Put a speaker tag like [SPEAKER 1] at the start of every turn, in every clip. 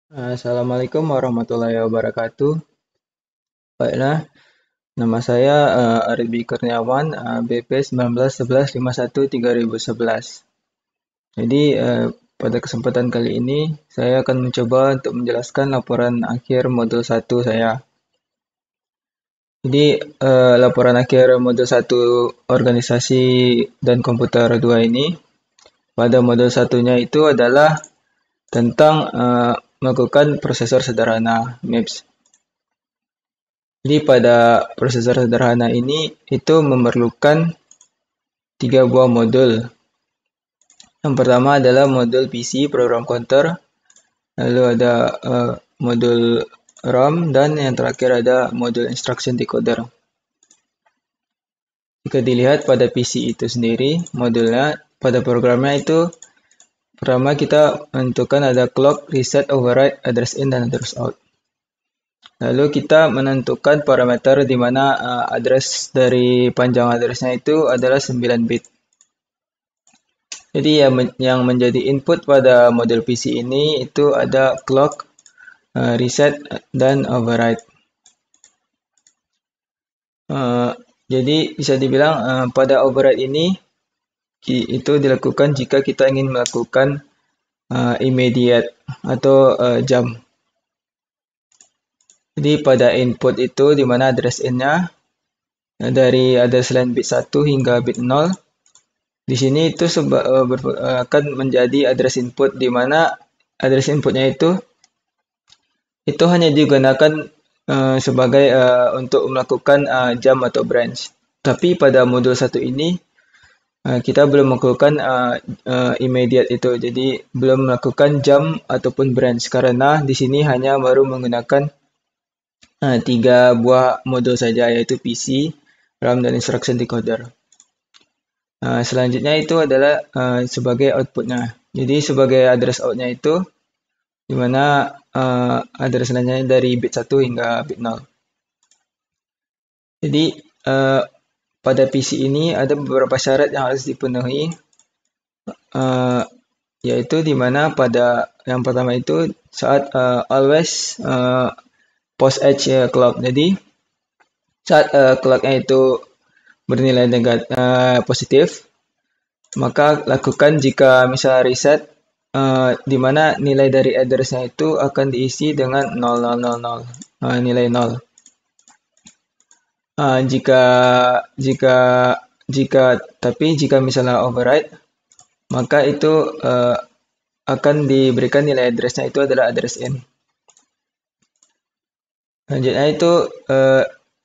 [SPEAKER 1] Assalamualaikum warahmatullahi wabarakatuh. Baiklah, nama saya Aribi Kurniawan, BP 191151-3011. Jadi, pada kesempatan kali ini, saya akan mencoba untuk menjelaskan laporan akhir modul 1 saya. Jadi, laporan akhir modul 1 organisasi dan komputer 2 ini, pada modul satunya itu adalah tentang melakukan prosesor sederhana MIPS. Jadi pada prosesor sederhana ini itu memerlukan 3 buah modul. Yang pertama adalah modul PC, program counter, lalu ada modul RAM, dan yang terakhir ada modul instruction decoder. Jika dilihat pada PC itu sendiri, modulnya pada programnya itu pertama kita menentukan ada clock, reset, override, address in, dan address out. Lalu kita menentukan parameter di mana address dari panjang addressnya itu adalah 9 bit. Jadi yang menjadi input pada model PC ini itu ada clock, reset, dan override. Jadi bisa dibilang pada override ini itu dilakukan jika kita ingin melakukan immediate atau jump. Jadi pada input itu di mana address in-nya dari address line bit 1 hingga bit 0. Di sini itu akan menjadi address input di mana address inputnya itu hanya digunakan sebagai untuk melakukan jump atau branch. Tapi pada modul 1 ini kita belum melakukan immediate itu, jadi belum melakukan jump ataupun branch karena di sini hanya baru menggunakan 3 buah modul saja, yaitu PC, RAM, dan instruction decoder. Selanjutnya itu adalah sebagai outputnya. Jadi sebagai address outnya itu di mana address line-nya dari bit 1 hingga bit 0. Jadi pada PC ini ada beberapa syarat yang harus dipenuhi, yaitu di mana pada yang pertama itu saat always post edge clock. Jadi saat clocknya itu bernilai positif, maka lakukan jika misalnya reset, di mana nilai dari address-nya itu akan diisi dengan 0000, nilai 0. Jika misalnya override, maka itu akan diberikan nilai address-nya itu adalah address in. Selanjutnya itu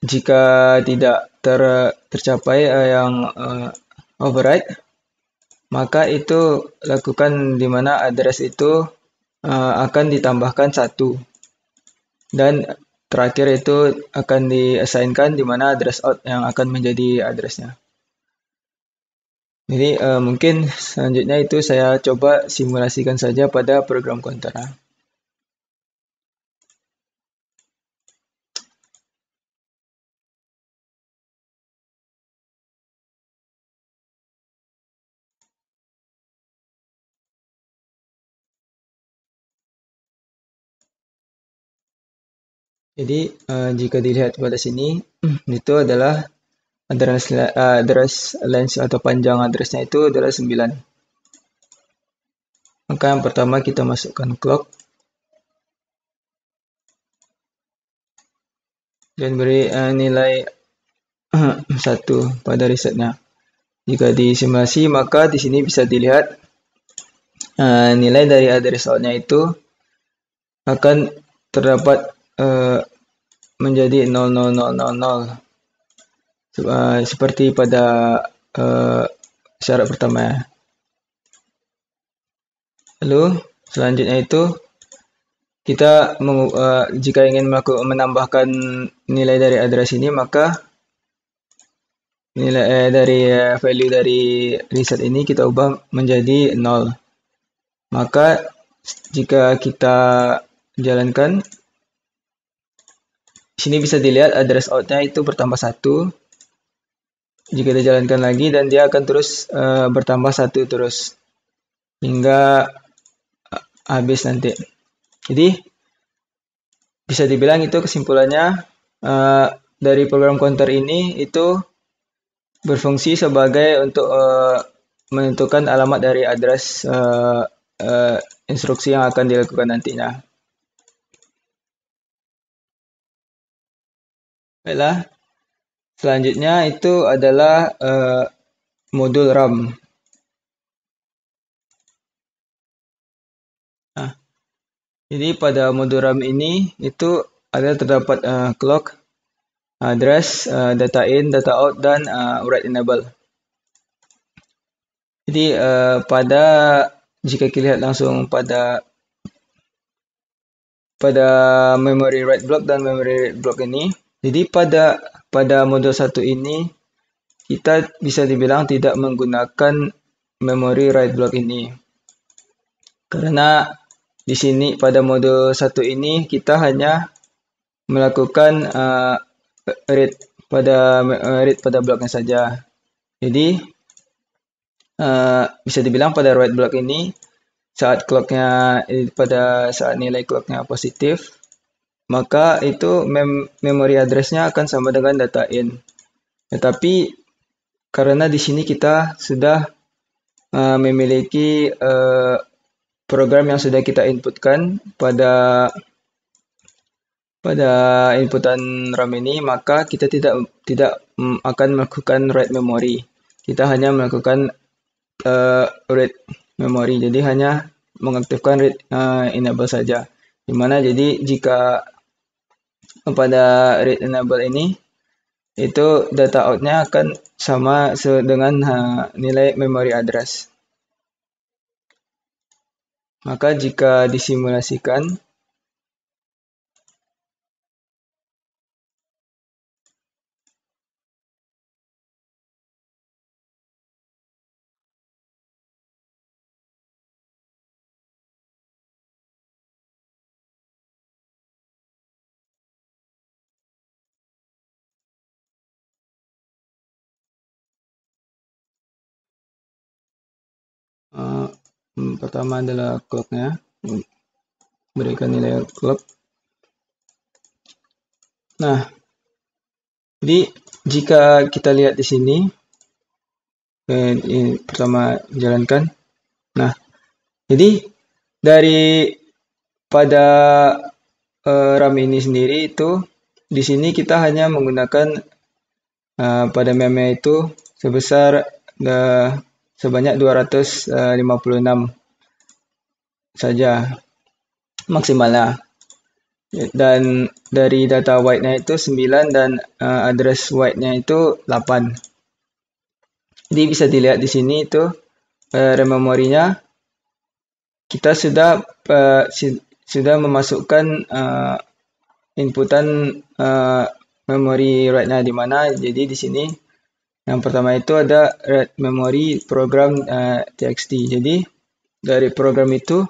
[SPEAKER 1] jika tidak tercapai yang override, maka itu lakukan di mana address itu akan ditambahkan 1. Dan terakhir itu akan di-assignkan di mana address out yang akan menjadi address-nya. Jadi mungkin selanjutnya itu saya coba simulasikan saja pada program counter. Jadi jika dilihat pada sini itu adalah address length atau panjang addressnya itu adalah 9. Maka yang pertama kita masukkan clock dan beri nilai 1 pada resetnya. Jika disimulasi, maka di sini bisa dilihat nilai dari address outnya itu akan terdapat menjadi 00000 seperti pada syarat pertama. Lalu selanjutnya itu kita jika ingin menambahkan nilai dari address ini, maka nilai dari value dari reset ini kita ubah menjadi 0. Maka jika kita jalankan, sini bisa dilihat address outnya itu bertambah 1. Jika dijalankan lagi, dan dia akan terus bertambah 1 terus hingga habis nanti. Jadi bisa dibilang itu kesimpulannya dari program counter ini itu berfungsi sebagai untuk menentukan alamat dari address instruksi yang akan dilakukan nantinya. Baiklah, selanjutnya itu adalah modul RAM. Nah, jadi pada modul RAM ini itu ada terdapat clock, address, data in, data out, dan write enable. Jadi jika kita lihat langsung pada memory write block dan memory read block ini, jadi pada modul 1 ini kita bisa dibilang tidak menggunakan memory write block ini. Karena di sini pada modul 1 ini kita hanya melakukan read pada bloknya saja. Jadi bisa dibilang pada write block ini saat nilai clocknya positif, maka itu memory address-nya akan sama dengan data in. Tetapi karena di sini kita sudah memiliki program yang sudah kita inputkan pada inputan RAM ini, maka kita tidak akan melakukan write memory. Kita hanya melakukan read memory. Jadi hanya mengaktifkan read enable saja. Dimana jadi jika pada read enable ini itu data out-nya akan sama dengan nilai memory address. Maka jika disimulasikan, pertama adalah clock-nya, berikan nilai clock. Nah, jadi jika kita lihat di sini, ini pertama jalankan. Nah, jadi pada RAM ini sendiri itu di sini kita hanya menggunakan pada meme itu sebanyak 256 saja maksimalnya. Dan dari data white-nya itu 9 dan address white-nya itu 8. Jadi bisa dilihat di sini itu RAM memorinya kita sudah memasukkan inputan memori write-nya di mana. Jadi di sini yang pertama itu ada read memory program txt. Jadi dari program itu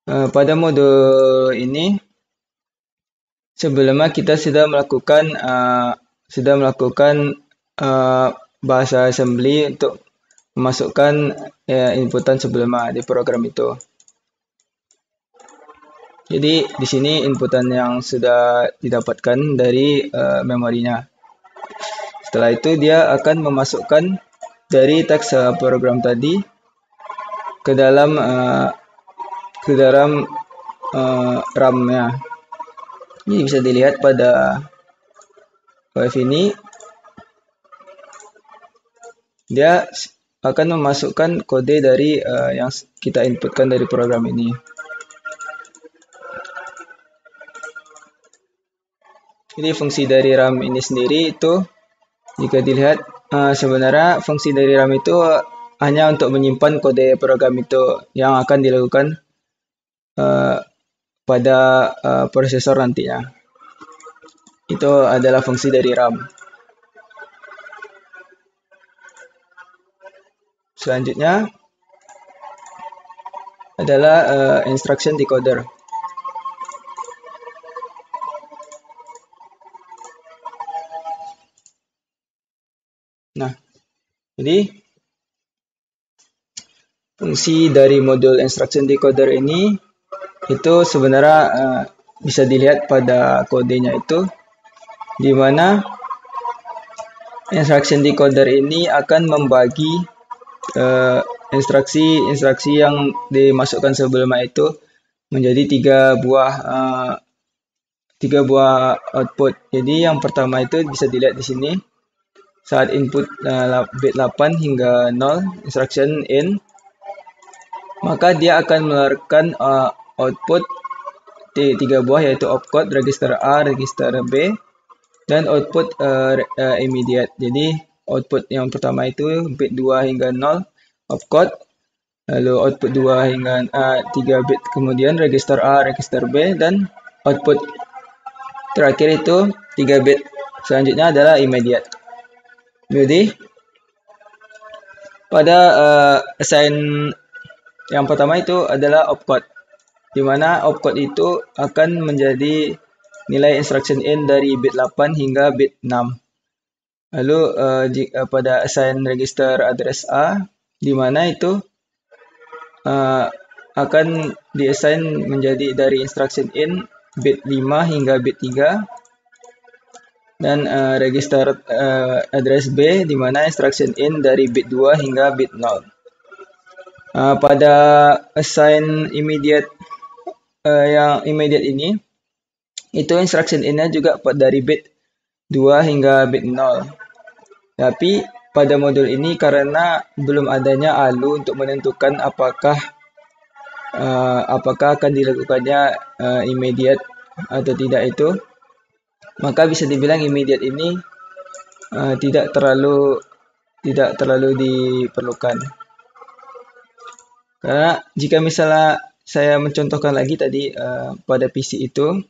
[SPEAKER 1] pada mode ini sebelumnya kita sudah melakukan bahasa assembly untuk memasukkan inputan sebelumnya di program itu. Jadi di sini inputan yang sudah didapatkan dari memorinya. Setelah itu dia akan memasukkan dari teks program tadi ke dalam RAM-nya. Ini bisa dilihat pada wave ini, dia akan memasukkan kode dari yang kita inputkan dari program ini. Jadi fungsi dari RAM ini sendiri itu, jika dilihat sebenarnya fungsi dari RAM itu hanya untuk menyimpan kode program itu yang akan dilakukan pada prosesor nantinya. Itu adalah fungsi dari RAM. Selanjutnya adalah instruction decoder. Nah, jadi fungsi dari modul instruction decoder ini itu sebenarnya bisa dilihat pada kodenya itu, di mana instruction decoder ini akan membagi instruksi-instruksi yang dimasukkan sebelumnya itu menjadi tiga buah output. Jadi yang pertama itu bisa dilihat di sini saat input bit 8 hingga 0 instruction in, maka dia akan mengeluarkan output tiga buah, yaitu opcode, register A, register B, dan output immediate. Jadi output yang pertama itu bit 2 hingga 0 opcode, lalu output 2 hingga 3 bit kemudian register A, register B, dan output terakhir itu 3 bit selanjutnya adalah immediate. Jadi pada assign yang pertama itu adalah opcode, di mana opcode itu akan menjadi nilai instruction in dari bit 8 hingga bit 6. Lalu pada assign register address A, di mana itu akan diassign menjadi dari instruction in bit 5 hingga bit 3, dan register address B, di mana instruction in dari bit 2 hingga bit 0. Pada assign immediate yang immediate ini, itu instruction in-nya juga dari bit 2 hingga bit 0. Tapi pada modul ini karena belum adanya ALU untuk menentukan apakah akan dilakukannya immediate atau tidak itu, maka bisa dibilang immediate ini tidak terlalu diperlukan. Karena jika misalnya saya mencontohkan lagi tadi pada PC itu,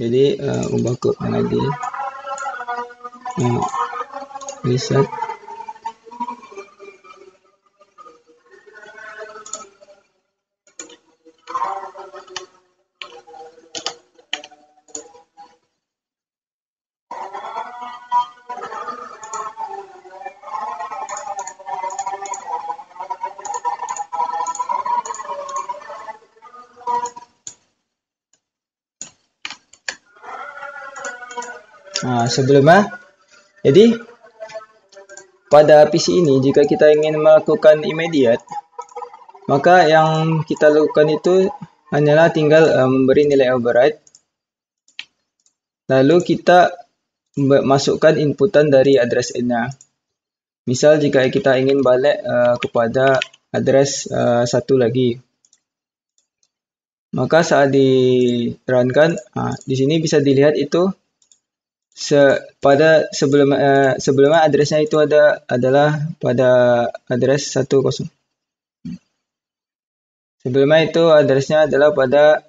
[SPEAKER 1] jadi ubah code lagi, reset. Sebelumnya, jadi pada PC ini jika kita ingin melakukan immediate, maka yang kita lakukan itu hanyalah tinggal memberi nilai override, lalu kita masukkan inputan dari address in-nya. Misal jika kita ingin balik kepada address satu lagi, maka saat di runkan, di sini bisa dilihat itu pada sebelumnya addressnya itu adalah pada address 10. Sebelumnya itu addressnya adalah pada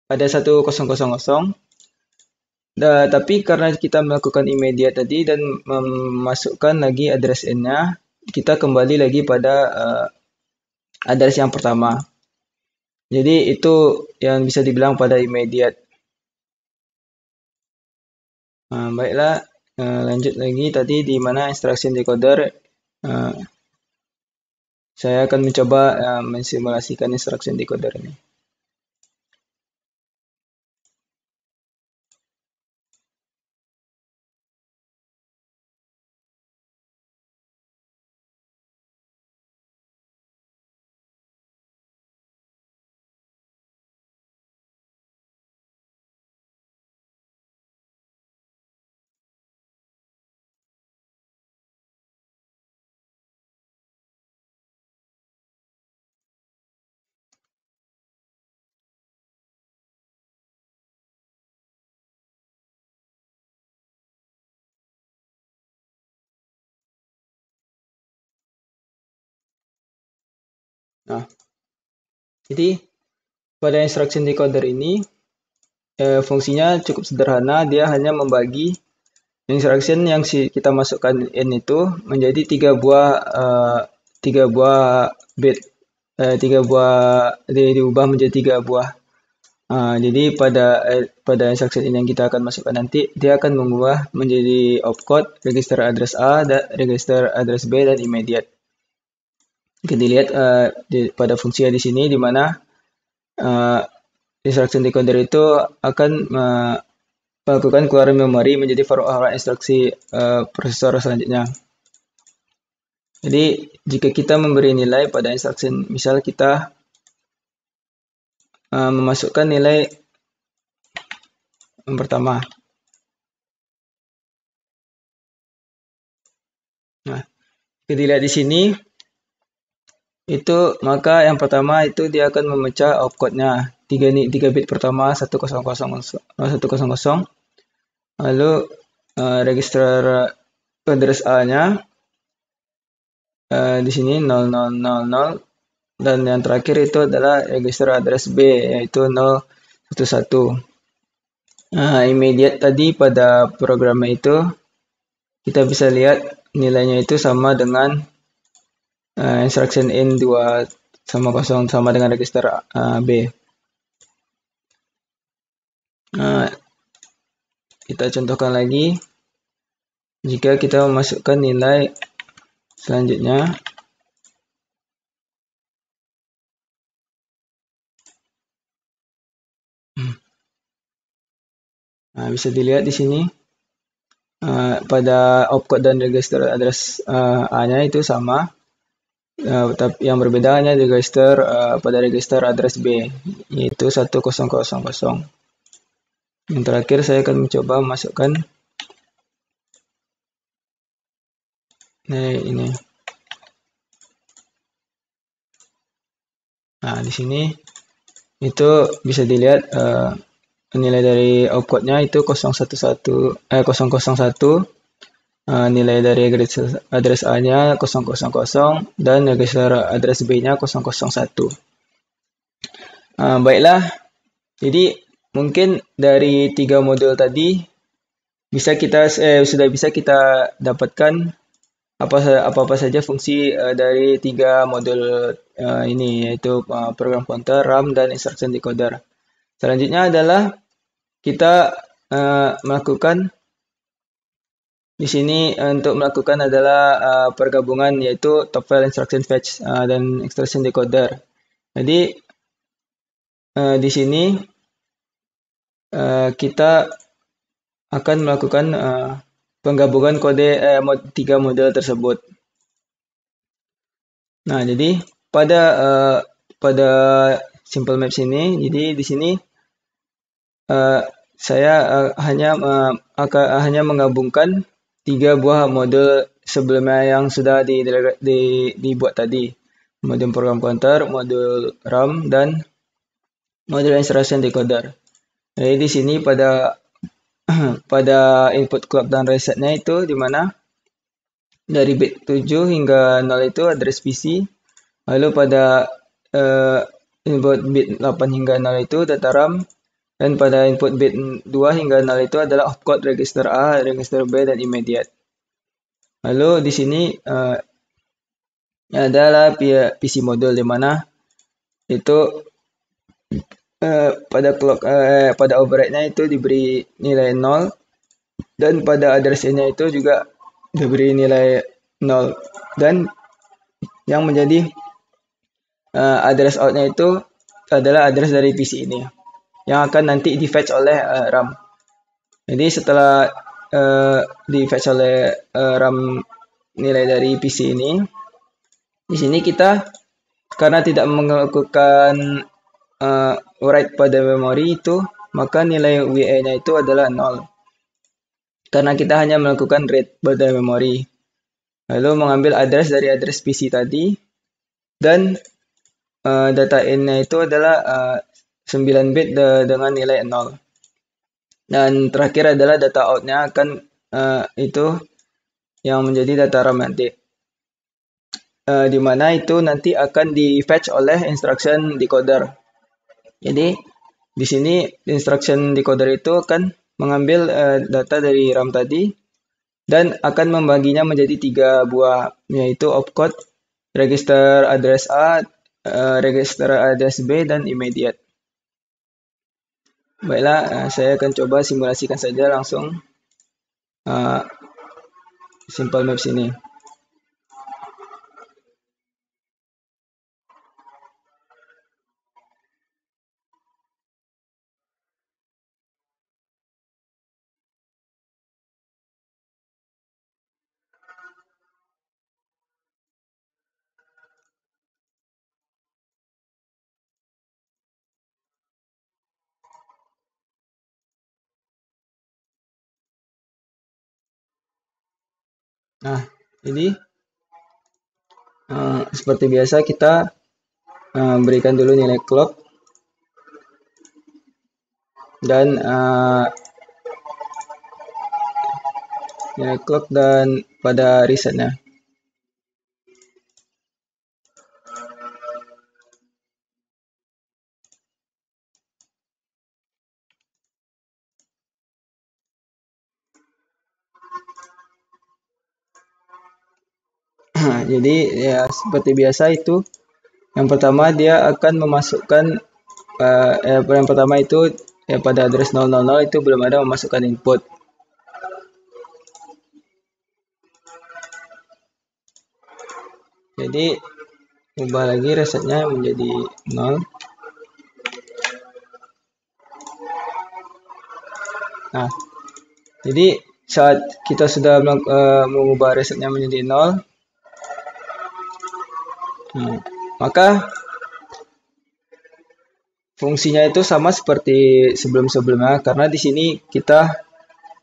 [SPEAKER 1] 1000. Tapi karena kita melakukan immediate tadi dan memasukkan lagi address in-nya, kita kembali lagi pada address yang pertama. Jadi itu yang bisa dibilang pada immediate. Baiklah, lanjut lagi tadi di mana instruction decoder. Saya akan mencoba mensimulasikan instruction decoder ini. Nah, jadi pada instruction decoder ini fungsinya cukup sederhana. Dia hanya membagi instruction yang kita masukkan in itu menjadi tiga buah bit, diubah menjadi 3 buah. Jadi pada instruction ini yang kita akan masukkan nanti, dia akan mengubah menjadi opcode, register address A, register address B, dan immediate. Kita dilihat pada fungsi di sini, di mana instruction decoder itu akan melakukan keluaran memori menjadi forward instruksi prosesor selanjutnya. Jadi jika kita memberi nilai pada instruction, misal kita memasukkan nilai yang pertama. Nah, kita lihat di sini, maka yang pertama itu dia akan memecah opcode-nya 3 bit pertama 100, lalu register address A-nya di sini 0000, dan yang terakhir itu adalah register address B, yaitu 011. Immediate tadi pada programnya itu kita bisa lihat nilainya itu sama dengan instruction in 2 sama 0 sama dengan register B. Kita contohkan lagi. Jika kita memasukkan nilai selanjutnya, bisa dilihat di sini pada opcode dan register address A-nya itu sama, tapi yang berbeda hanya pada register address B, yaitu 1000. Yang terakhir saya akan mencoba memasukkan ini. Nah, di sini itu bisa dilihat nilai dari opcode-nya itu 001, nilai dari address A-nya 000, dan register address B-nya 001. Baiklah, jadi mungkin dari 3 modul tadi sudah bisa kita dapatkan apa saja fungsi dari 3 modul ini, yaitu program counter, RAM, dan instruction decoder. Selanjutnya adalah kita melakukan di sini untuk melakukan adalah pergabungan, yaitu top file instruction fetch dan instruction decoder. Jadi di sini kita akan melakukan penggabungan kode 3 model tersebut. Nah, jadi pada Simple Maps ini, jadi di sini saya hanya menggabungkan 3 buah modul sebelumnya yang sudah dibuat tadi. Modul program counter, modul RAM, dan modul instruction decoder. Jadi di sini pada input clock dan resetnya itu, di mana dari bit 7 hingga 0 itu address PC, lalu pada input bit 8 hingga 0 itu data RAM, dan pada input bit 2 hingga 0 itu adalah opcode, register A, register B, dan immediate. Lalu di sini adalah PC module, di mana itu pada override-nya itu diberi nilai 0, dan pada address-nya itu juga diberi nilai 0, dan yang menjadi address out-nya itu adalah address dari PC ini yang akan nanti di-fetch oleh RAM. Jadi setelah di-fetch oleh RAM nilai dari PC ini, di sini kita karena tidak melakukan write pada memori itu, maka nilai WA-nya itu adalah 0. Karena kita hanya melakukan read pada memori. Lalu mengambil address dari address PC tadi, dan data in-nya itu adalah 9 bit dengan nilai 0. Dan terakhir adalah data out-nya akan itu yang menjadi data RAM nanti. di mana itu nanti akan di fetch oleh instruction decoder. Jadi di sini instruction decoder itu akan mengambil data dari RAM tadi dan akan membaginya menjadi 3 buah, yaitu opcode, register address A, register address B, dan immediate. Baiklah, saya akan coba simulasikan saja langsung simple maps ini. Nah, jadi seperti biasa kita berikan dulu nilai clock dan pada resetnya. Jadi ya seperti biasa itu, yang pertama dia akan memasukkan yang pertama itu pada address 000 itu belum ada memasukkan input. Jadi ubah lagi resetnya menjadi 0. Nah, jadi saat kita sudah mengubah resetnya menjadi 0, maka fungsinya itu sama seperti sebelum-sebelumnya, karena di sini kita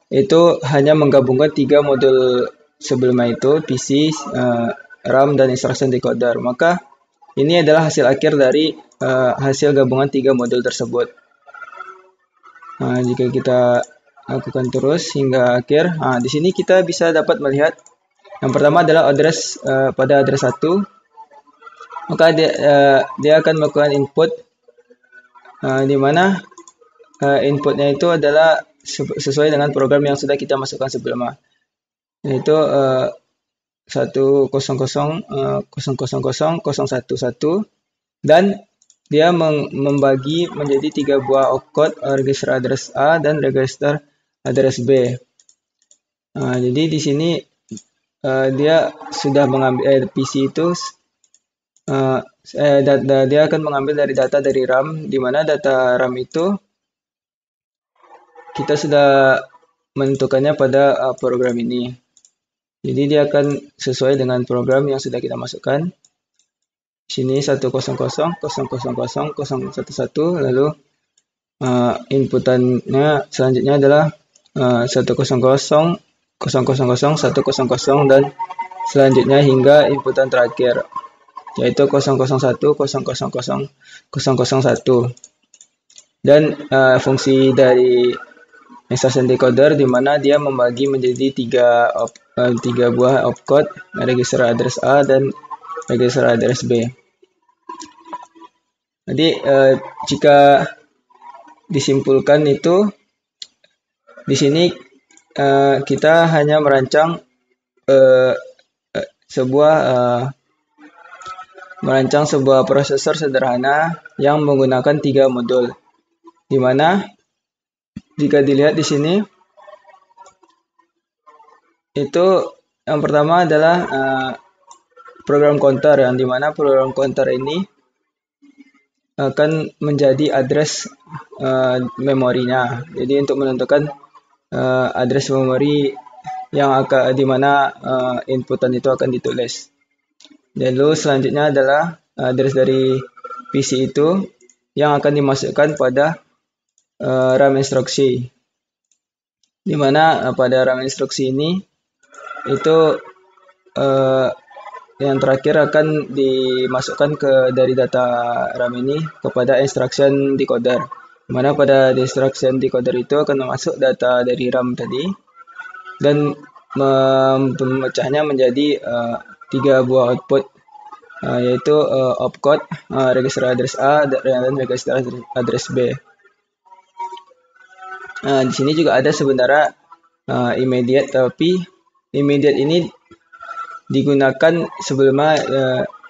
[SPEAKER 1] itu hanya menggabungkan 3 modul sebelumnya itu, PC, RAM, dan instruction decoder. Maka ini adalah hasil akhir dari hasil gabungan 3 modul tersebut. Nah, jika kita lakukan terus hingga akhir, di sini kita bisa dapat melihat yang pertama adalah address pada address 1. Maka dia akan melakukan input di mana inputnya itu adalah sesuai dengan program yang sudah kita masukkan sebelumnya, yaitu 1000011 dan dia membagi menjadi 3 buah opcode, register address A dan register address B. Jadi di sini dia sudah mengambil PC itu dia akan mengambil dari data dari RAM, di mana data RAM itu kita sudah menentukannya pada program ini. Jadi dia akan sesuai dengan program yang sudah kita masukkan. Sini 1000011, lalu inputannya selanjutnya adalah 100001000 dan selanjutnya hingga inputan terakhir, yaitu 001000001. Dan fungsi dari instruction decoder di mana dia membagi menjadi 3 buah opcode, register address A dan register address B. Jadi jika disimpulkan itu di sini kita hanya merancang sebuah prosesor sederhana yang menggunakan 3 modul, di mana jika dilihat di sini itu yang pertama adalah program counter, yang dimana program counter ini akan menjadi address memorinya. Jadi untuk menentukan address memori yang akan dimana inputan itu akan ditulis. Dan lalu selanjutnya adalah address dari PC itu yang akan dimasukkan pada RAM instruksi, di mana pada RAM instruksi ini itu yang terakhir akan dimasukkan dari data RAM ini kepada instruction decoder, di mana pada instruction decoder itu akan masuk data dari RAM tadi dan memecahnya menjadi 3 buah output, yaitu opcode, register address A, dan register address B. Di sini juga ada sebenarnya immediate, tapi immediate ini digunakan sebelumnya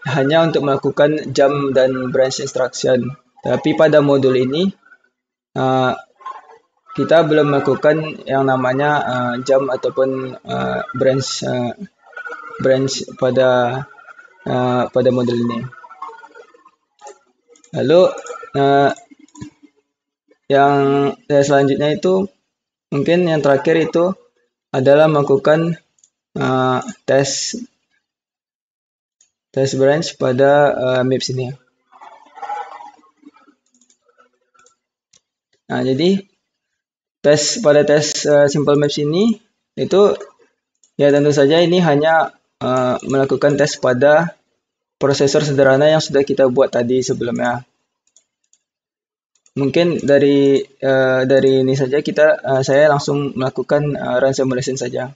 [SPEAKER 1] hanya untuk melakukan jump dan branch instruction. Tapi pada modul ini kita belum melakukan yang namanya jump ataupun branch pada modul ini. Lalu yang selanjutnya itu mungkin yang terakhir itu adalah melakukan tes branch pada maps ini. Nah, jadi pada tes simple maps ini itu ya tentu saja ini hanya melakukan tes pada prosesor sederhana yang sudah kita buat tadi sebelumnya. Mungkin dari ini saja saya langsung melakukan run simulation saja.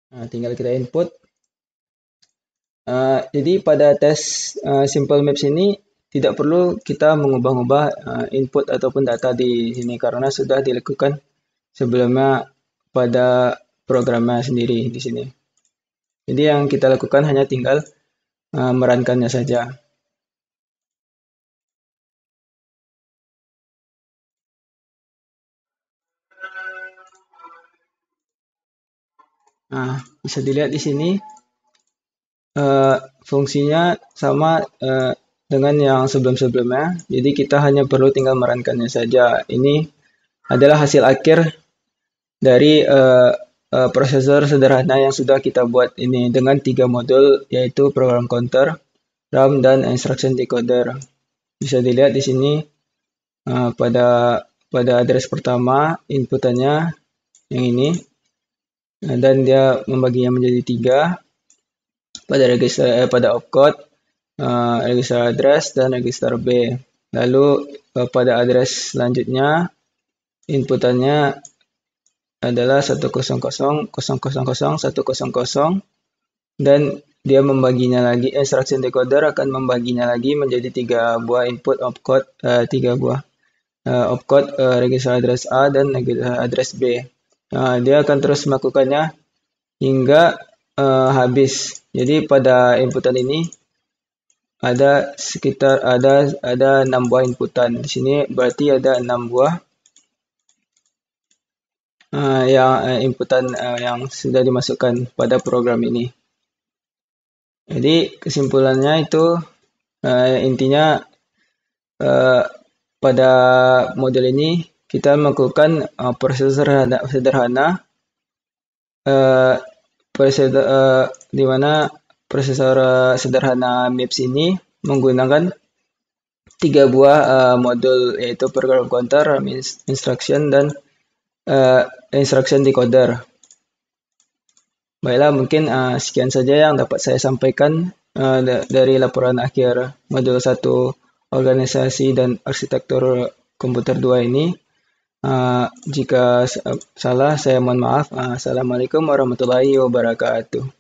[SPEAKER 1] Nah, tinggal kita input. Jadi pada tes simple maps ini tidak perlu kita mengubah-ubah input ataupun data di sini karena sudah dilakukan sebelumnya pada programnya sendiri di sini. Jadi yang kita lakukan hanya tinggal merankannya saja. Nah, bisa dilihat di sini fungsinya sama dengan yang sebelum-sebelumnya. Jadi kita hanya perlu tinggal merankannya saja. Ini adalah hasil akhir dari prosesor sederhana yang sudah kita buat ini dengan 3 modul, yaitu program counter, RAM, dan instruction decoder. Bisa dilihat di sini pada address pertama inputannya yang ini, dan dia membaginya menjadi 3 pada opcode, register address, dan register B. Lalu pada address selanjutnya inputannya adalah 100.000.100 dan dia membaginya lagi, instruction decoder akan membaginya lagi menjadi 3 buah input opcode, 3 buah opcode, register address A dan register address B. Dia akan terus melakukannya hingga habis. Jadi pada inputan ini ada sekitar ada 6 buah inputan. Di sini berarti ada 6 buah yang inputan yang sudah dimasukkan pada program ini. Jadi kesimpulannya itu intinya pada model ini kita melakukan proses sederhana di mana prosesor sederhana MIPS ini menggunakan 3 buah modul, yaitu program counter, RAM instruction, dan instruction decoder. Baiklah, mungkin sekian saja yang dapat saya sampaikan dari laporan akhir modul 1 organisasi dan arsitektur komputer 2 ini. Jika salah, saya mohon maaf. Assalamualaikum warahmatullahi wabarakatuh.